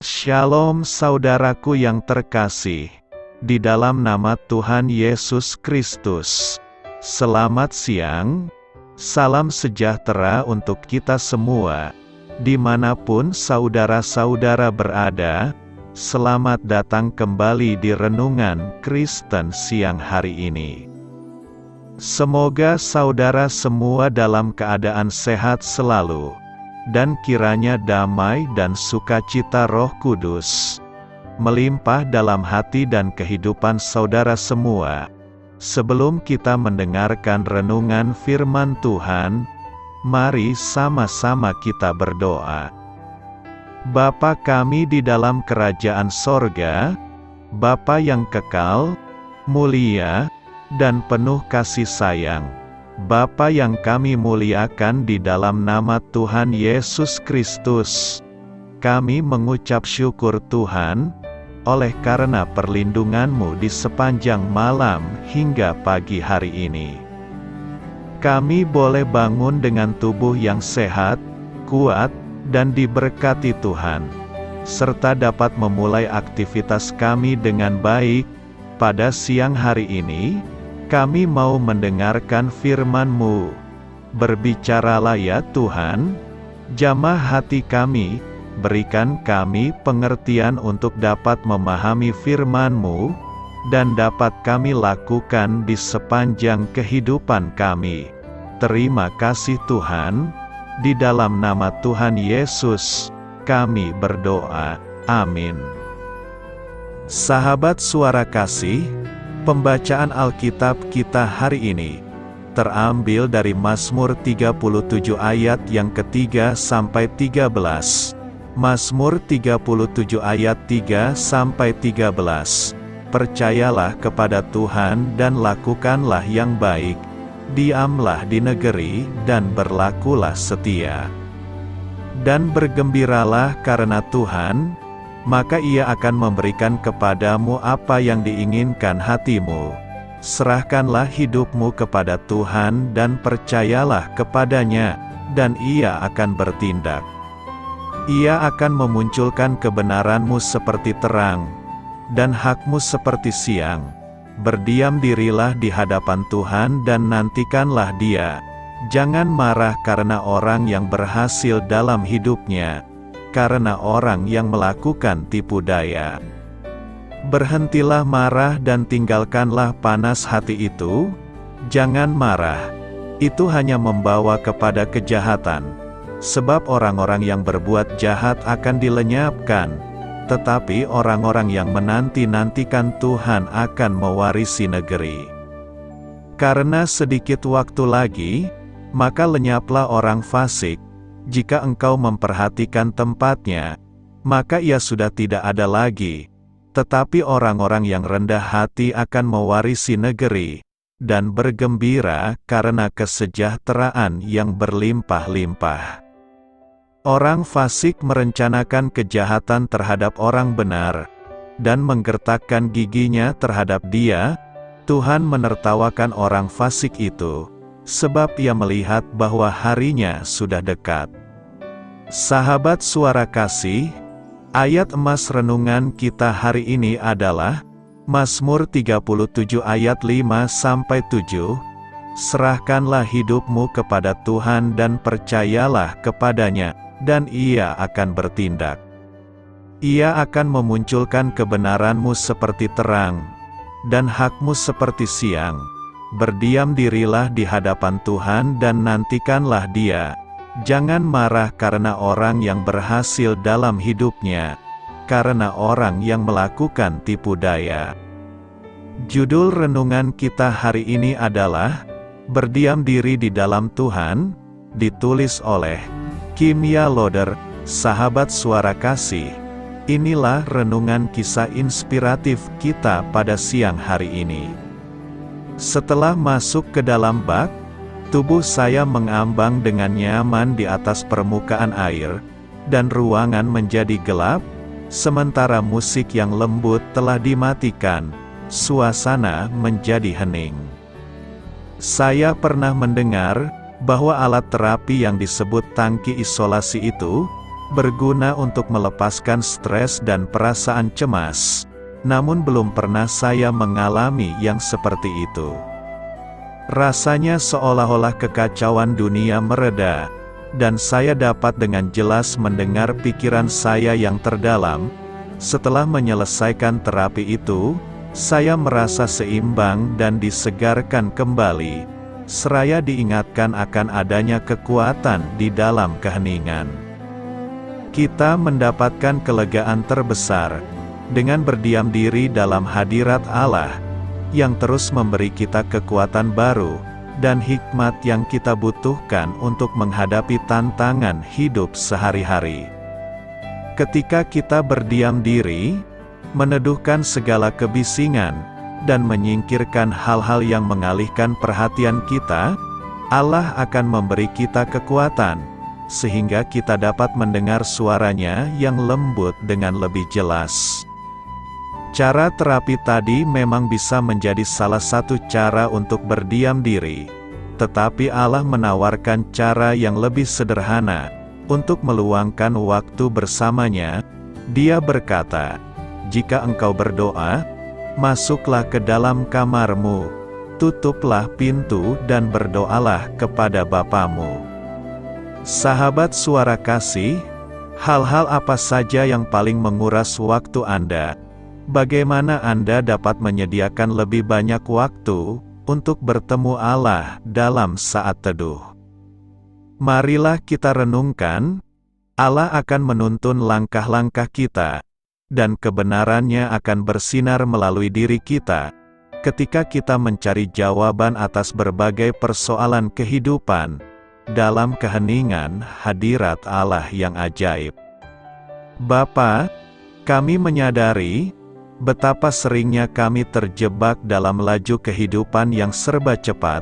Shalom saudaraku yang terkasih, di dalam nama Tuhan Yesus Kristus. Selamat siang, salam sejahtera untuk kita semua, dimanapun saudara-saudara berada. Selamat datang kembali di Renungan Kristen siang hari ini. Semoga saudara semua dalam keadaan sehat selalu, dan kiranya damai dan sukacita Roh Kudus melimpah dalam hati dan kehidupan saudara semua. Sebelum kita mendengarkan renungan firman Tuhan, mari sama-sama kita berdoa. Bapa kami di dalam kerajaan sorga, Bapa yang kekal, mulia, dan penuh kasih sayang, Bapa yang kami muliakan di dalam nama Tuhan Yesus Kristus, kami mengucap syukur Tuhan, oleh karena perlindungan-Mu di sepanjang malam hingga pagi hari ini. Kami boleh bangun dengan tubuh yang sehat, kuat, dan diberkati Tuhan, serta dapat memulai aktivitas kami dengan baik. Pada siang hari ini, kami mau mendengarkan firman-Mu. Berbicaralah ya Tuhan, jamah hati kami, berikan kami pengertian untuk dapat memahami firman-Mu, dan dapat kami lakukan di sepanjang kehidupan kami. Terima kasih Tuhan, di dalam nama Tuhan Yesus, kami berdoa. Amin. Sahabat suara kasih, pembacaan Alkitab kita hari ini terambil dari Mazmur 37 ayat yang ketiga sampai 13. Mazmur 37 ayat 3 sampai 13. Percayalah kepada Tuhan dan lakukanlah yang baik. Diamlah di negeri dan berlakulah setia. Dan bergembiralah karena Tuhan, maka Ia akan memberikan kepadamu apa yang diinginkan hatimu. Serahkanlah hidupmu kepada Tuhan dan percayalah kepadanya, dan Ia akan bertindak. Ia akan memunculkan kebenaranmu seperti terang, dan hakmu seperti siang. Berdiam dirilah di hadapan Tuhan dan nantikanlah Dia. Jangan marah karena orang yang berhasil dalam hidupnya, karena orang yang melakukan tipu daya. Berhentilah marah dan tinggalkanlah panas hati itu. Jangan marah, itu hanya membawa kepada kejahatan. Sebab orang-orang yang berbuat jahat akan dilenyapkan, tetapi orang-orang yang menanti-nantikan Tuhan akan mewarisi negeri. Karena sedikit waktu lagi, maka lenyaplah orang fasik. Jika engkau memperhatikan tempatnya, maka ia sudah tidak ada lagi. Tetapi orang-orang yang rendah hati akan mewarisi negeri, dan bergembira karena kesejahteraan yang berlimpah-limpah. Orang fasik merencanakan kejahatan terhadap orang benar, dan menggertakkan giginya terhadap dia. Tuhan menertawakan orang fasik itu, sebab Ia melihat bahwa harinya sudah dekat. Sahabat suara kasih, ayat emas renungan kita hari ini adalah Mazmur 37 ayat 5-7. Serahkanlah hidupmu kepada Tuhan dan percayalah kepadanya, dan Ia akan bertindak. Ia akan memunculkan kebenaranmu seperti terang, dan hakmu seperti siang. Berdiam dirilah di hadapan Tuhan dan nantikanlah Dia. Jangan marah karena orang yang berhasil dalam hidupnya, karena orang yang melakukan tipu daya. Judul renungan kita hari ini adalah Berdiam Diri di Dalam Tuhan, ditulis oleh Kimia Loder. Sahabat suara kasih, inilah renungan kisah inspiratif kita pada siang hari ini. Setelah masuk ke dalam bak, tubuh saya mengambang dengan nyaman di atas permukaan air, dan ruangan menjadi gelap, sementara musik yang lembut telah dimatikan, suasana menjadi hening. Saya pernah mendengar bahwa alat terapi yang disebut tangki isolasi itu berguna untuk melepaskan stres dan perasaan cemas. Namun belum pernah saya mengalami yang seperti itu. Rasanya seolah-olah kekacauan dunia mereda, dan saya dapat dengan jelas mendengar pikiran saya yang terdalam. Setelah menyelesaikan terapi itu, saya merasa seimbang dan disegarkan kembali, seraya diingatkan akan adanya kekuatan di dalam keheningan. Kita mendapatkan kelegaan terbesar dengan berdiam diri dalam hadirat Allah, yang terus memberi kita kekuatan baru dan hikmat yang kita butuhkan untuk menghadapi tantangan hidup sehari-hari. Ketika kita berdiam diri, meneduhkan segala kebisingan, dan menyingkirkan hal-hal yang mengalihkan perhatian kita, Allah akan memberi kita kekuatan, sehingga kita dapat mendengar suaranya yang lembut dengan lebih jelas. Cara terapi tadi memang bisa menjadi salah satu cara untuk berdiam diri, tetapi Allah menawarkan cara yang lebih sederhana untuk meluangkan waktu bersamanya. Dia berkata, "Jika engkau berdoa, masuklah ke dalam kamarmu, tutuplah pintu dan berdoalah kepada Bapamu." Sahabat Suara Kasih, hal-hal apa saja yang paling menguras waktu Anda? Bagaimana Anda dapat menyediakan lebih banyak waktu untuk bertemu Allah dalam saat teduh? Marilah kita renungkan, Allah akan menuntun langkah-langkah kita, dan kebenarannya akan bersinar melalui diri kita, ketika kita mencari jawaban atas berbagai persoalan kehidupan, dalam keheningan hadirat Allah yang ajaib. Bapa, kami menyadari betapa seringnya kami terjebak dalam laju kehidupan yang serba cepat.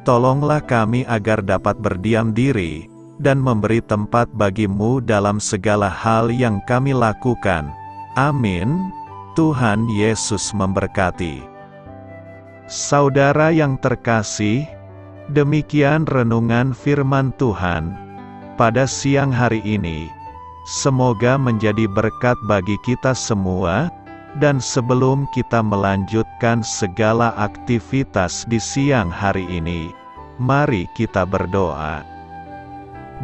Tolonglah kami agar dapat berdiam diri, dan memberi tempat bagi-Mu dalam segala hal yang kami lakukan. Amin. Tuhan Yesus memberkati. Saudara yang terkasih, demikian renungan firman Tuhan pada siang hari ini. Semoga menjadi berkat bagi kita semua. Dan sebelum kita melanjutkan segala aktivitas di siang hari ini, mari kita berdoa.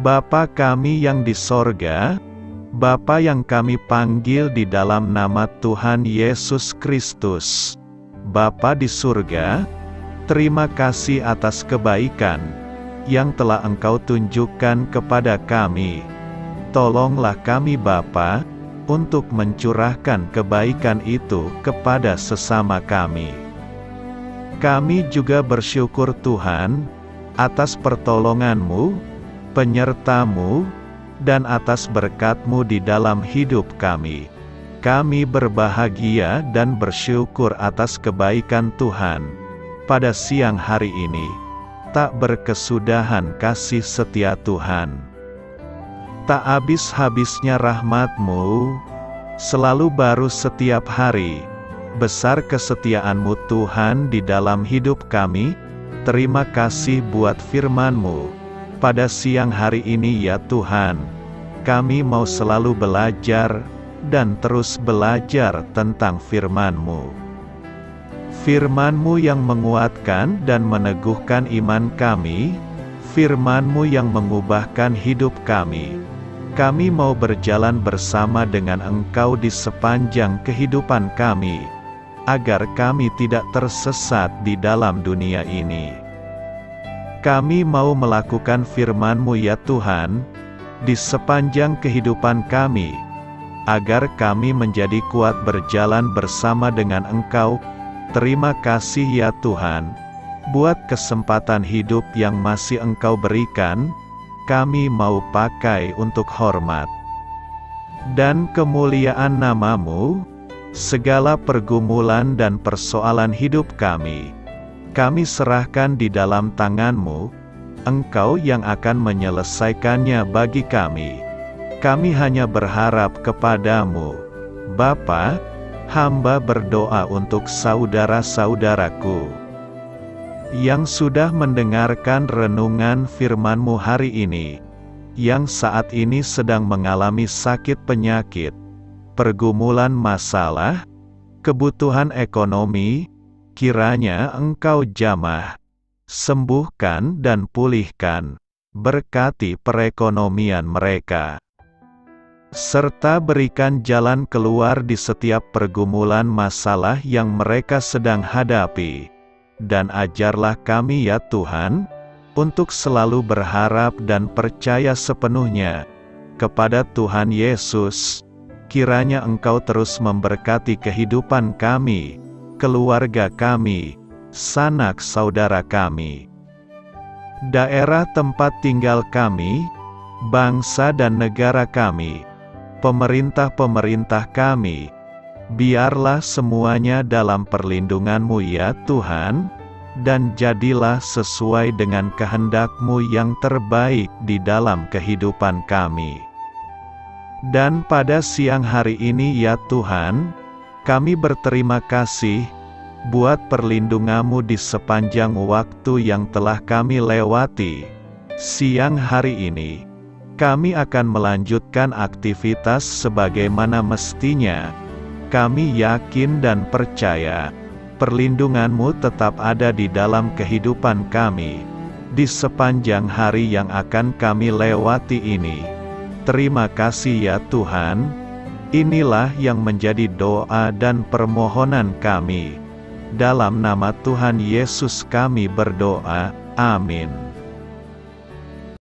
Bapa kami yang di sorga, Bapa yang kami panggil di dalam nama Tuhan Yesus Kristus, Bapa di surga, terima kasih atas kebaikan yang telah Engkau tunjukkan kepada kami. Tolonglah kami Bapa, untuk mencurahkan kebaikan itu kepada sesama kami. Kami juga bersyukur Tuhan, atas pertolongan-Mu, penyerta-Mu, dan atas berkat-Mu di dalam hidup kami. Kami berbahagia dan bersyukur atas kebaikan Tuhan. Pada siang hari ini, tak berkesudahan kasih setia Tuhan. Tak habis-habisnya rahmat-Mu, selalu baru setiap hari. Besar kesetiaan-Mu Tuhan di dalam hidup kami. Terima kasih buat firman-Mu. Pada siang hari ini ya Tuhan, kami mau selalu belajar, dan terus belajar tentang firman-Mu. Firman-Mu yang menguatkan dan meneguhkan iman kami, firman-Mu yang mengubahkan hidup kami. Kami mau berjalan bersama dengan Engkau di sepanjang kehidupan kami, agar kami tidak tersesat di dalam dunia ini. Kami mau melakukan firman-Mu ya Tuhan, di sepanjang kehidupan kami, agar kami menjadi kuat berjalan bersama dengan Engkau. Terima kasih ya Tuhan, buat kesempatan hidup yang masih Engkau berikan. Kami mau pakai untuk hormat dan kemuliaan nama-Mu. Segala pergumulan dan persoalan hidup kami serahkan di dalam tangan-Mu. Engkau yang akan menyelesaikannya bagi kami. Kami hanya berharap kepada-Mu. Bapa, hamba berdoa untuk saudara-saudaraku yang sudah mendengarkan renungan firman-Mu hari ini, yang saat ini sedang mengalami sakit penyakit, pergumulan masalah, kebutuhan ekonomi, kiranya Engkau jamah, sembuhkan dan pulihkan, berkati perekonomian mereka. Serta berikan jalan keluar di setiap pergumulan masalah yang mereka sedang hadapi. Dan ajarlah kami ya Tuhan, untuk selalu berharap dan percaya sepenuhnya kepada Tuhan Yesus. Kiranya Engkau terus memberkati kehidupan kami, keluarga kami, sanak saudara kami, daerah tempat tinggal kami, bangsa dan negara kami, pemerintah-pemerintah kami. Biarlah semuanya dalam perlindungan-Mu ya Tuhan, dan jadilah sesuai dengan kehendak-Mu yang terbaik di dalam kehidupan kami. Dan pada siang hari ini ya Tuhan, kami berterima kasih buat perlindungan-Mu di sepanjang waktu yang telah kami lewati. Siang hari ini, kami akan melanjutkan aktivitas sebagaimana mestinya. Kami yakin dan percaya, perlindungan-Mu tetap ada di dalam kehidupan kami, di sepanjang hari yang akan kami lewati ini. Terima kasih ya Tuhan. Inilah yang menjadi doa dan permohonan kami. Dalam nama Tuhan Yesus kami berdoa, amin.